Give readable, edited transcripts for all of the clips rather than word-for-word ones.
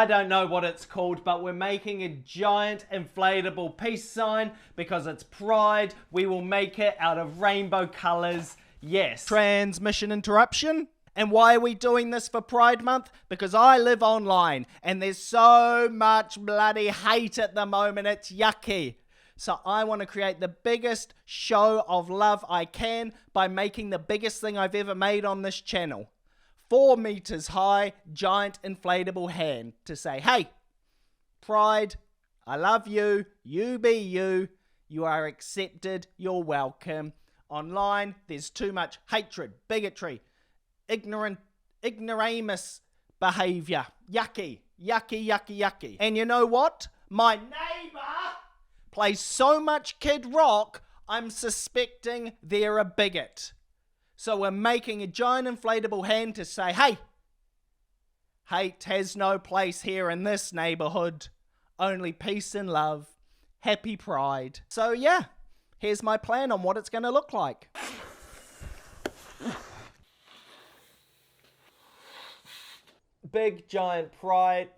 I don't know what it's called, but we're making a giant inflatable peace sign because it's Pride. We will make it out of rainbow colors. Yes. Transmission interruption. And why are we doing this for Pride Month? Because I live online and there's so much bloody hate at the moment. It's yucky. So I want to create the biggest show of love I can by making the biggest thing I've ever made on this channel. 4 meters high, giant inflatable hand to say, hey, Pride, I love you, you be you, you are accepted, you're welcome. Online, there's too much hatred, bigotry, ignoramus behavior. Yucky, yucky, yucky, yucky. And you know what? My neighbor plays so much Kid Rock, I'm suspecting they're a bigot. So we're making a giant inflatable hand to say, hey, hate has no place here in this neighborhood. Only peace and love. Happy Pride. So yeah, here's my plan on what it's going to look like. Big giant Pride.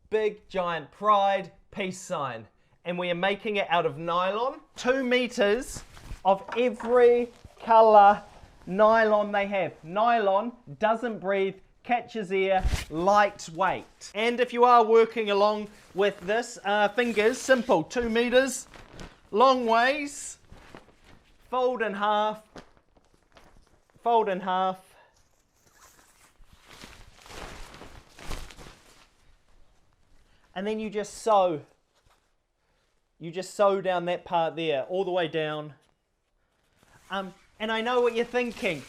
Big giant Pride peace sign. And we are making it out of nylon. 2 meters of every color nylon they have. Nylon doesn't breathe, catches air, lightweight. And if you are working along with this, fingers, simple, 2 meters, long ways, fold in half, fold in half. And then you just sew. You just sew down that part there, all the way down. And I know what you're thinking.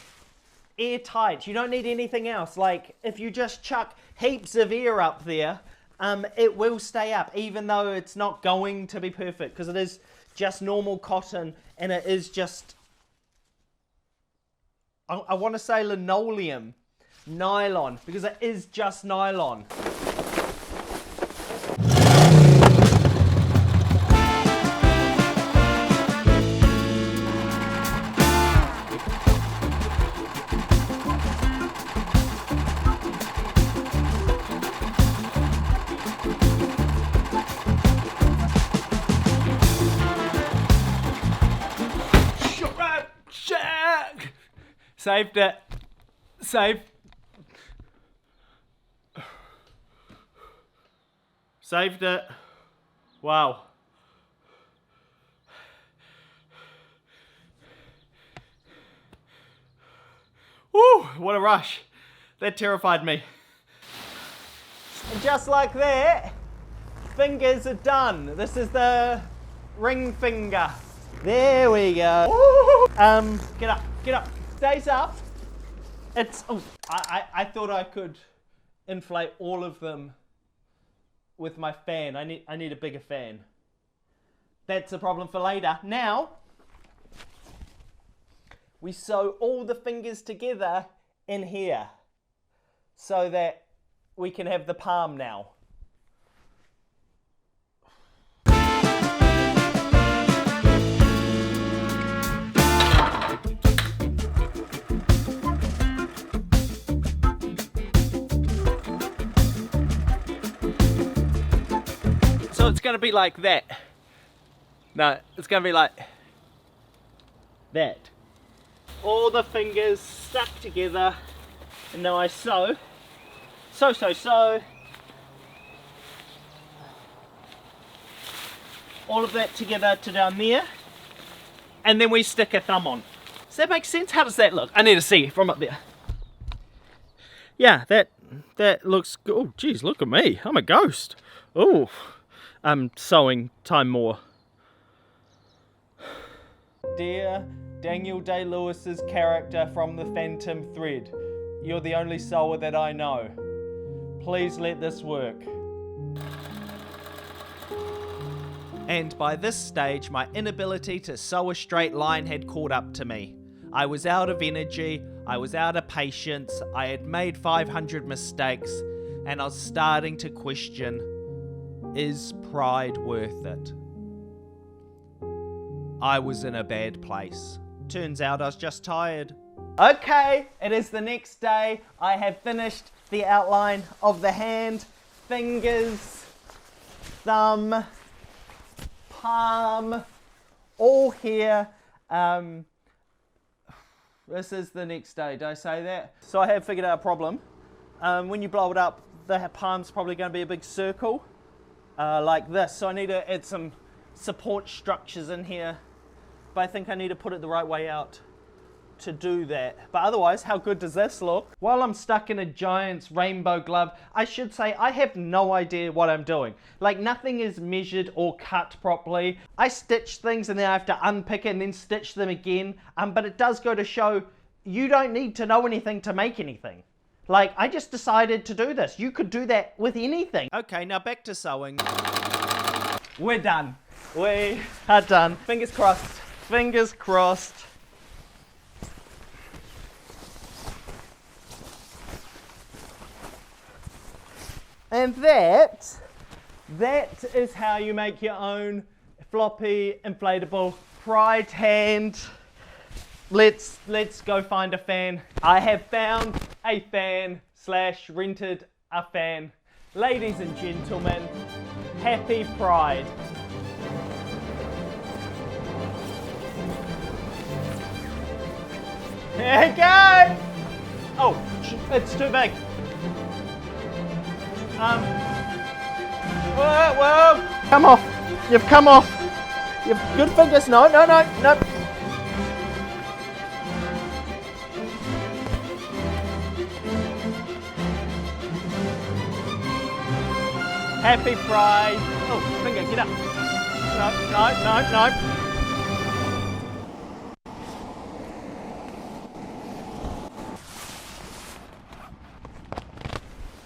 Airtight, you don't need anything else. Like, if you just chuck heaps of air up there, it will stay up, even though it's not going to be perfect, because it is just normal cotton, and it is just, I want to say linoleum, nylon, because it is just nylon. Saved it. Saved it. Wow. Woo, what a rush. That terrified me. And just like that, fingers are done. This is the ring finger. There we go. Woo. Get up, get up. Stays up. It's, oh, I thought I could inflate all of them with my fan. I need a bigger fan. That's a problem for later. Now, we sew all the fingers together in here so that we can have the palm now. So it's going to be like that. No, it's going to be like that. All the fingers stuck together, and now I sew. Sew. All of that together to down there, and then we stick a thumb on. Does that make sense? How does that look? I need to see from up there. Yeah, that looks good. Oh, geez, look at me. I'm a ghost. Oh. Sewing time more. Dear Daniel Day-Lewis's character from the Phantom Thread, you're the only sewer that I know. Please let this work. And by this stage, my inability to sew a straight line had caught up to me. I was out of energy, I was out of patience, I had made 500 mistakes, and I was starting to question, is pride worth it? I was in a bad place. Turns out I was just tired. Okay, it is the next day. I have finished the outline of the hand, fingers, thumb, palm, all here. This is the next day, did I say that? So I have figured out a problem. When you blow it up, the palm's probably going to be a big circle, like this. So I need to add some support structures in here, but I think I need to put it the right way out to do that. But otherwise, how good does this look? While I'm stuck in a Giant's rainbow glove, I should say I have no idea what I'm doing. Like, nothing is measured or cut properly. I stitch things and then I have to unpick it and then stitch them again. But it does go to show you don't need to know anything to make anything. Like, I just decided to do this. You could do that with anything. Okay, now back to sewing. We're done. We are done. Fingers crossed. Fingers crossed. And that is how you make your own floppy, inflatable Pride hand. Let's go find a fan. I have found a fan / rented a fan. Ladies and gentlemen, happy Pride. There you go. Oh, it's too big. Whoa, come off. You've come off. You've good fingers. No. Happy Pride. Oh, finger, get up. No.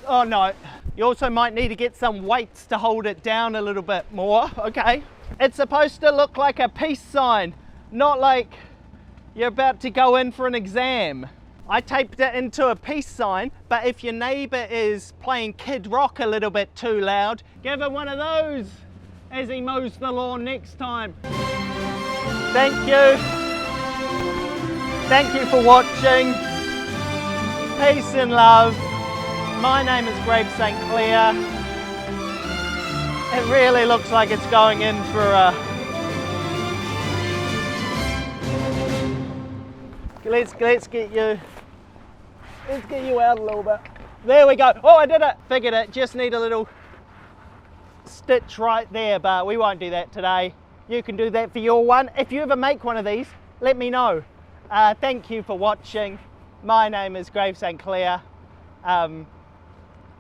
Oh no. You also might need to get some weights to hold it down a little bit more, okay? It's supposed to look like a peace sign, not like you're about to go in for an exam. I taped it into a peace sign, but if your neighbor is playing Kid Rock a little bit too loud, give him one of those as he mows the lawn next time. Thank you. Thank you for watching. Peace and love. My name is St.Claire. It really looks like it's going in for a... Let's get you out a little bit. There we go. Oh, I did it. Figured it. Just need a little stitch right there, but we won't do that today. You can do that for your one. If you ever make one of these, let me know. Thank you for watching. My name is St.Claire.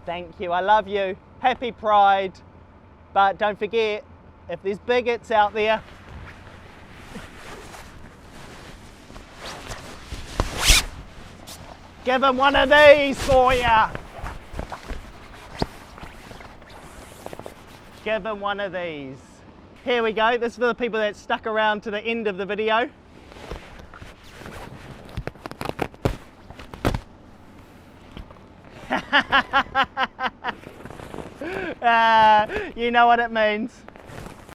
Thank you. I love you. Happy Pride. But don't forget, if there's bigots out there, give them one of these for ya. Give them one of these. Here we go. This is for the people that stuck around to the end of the video. You know what it means.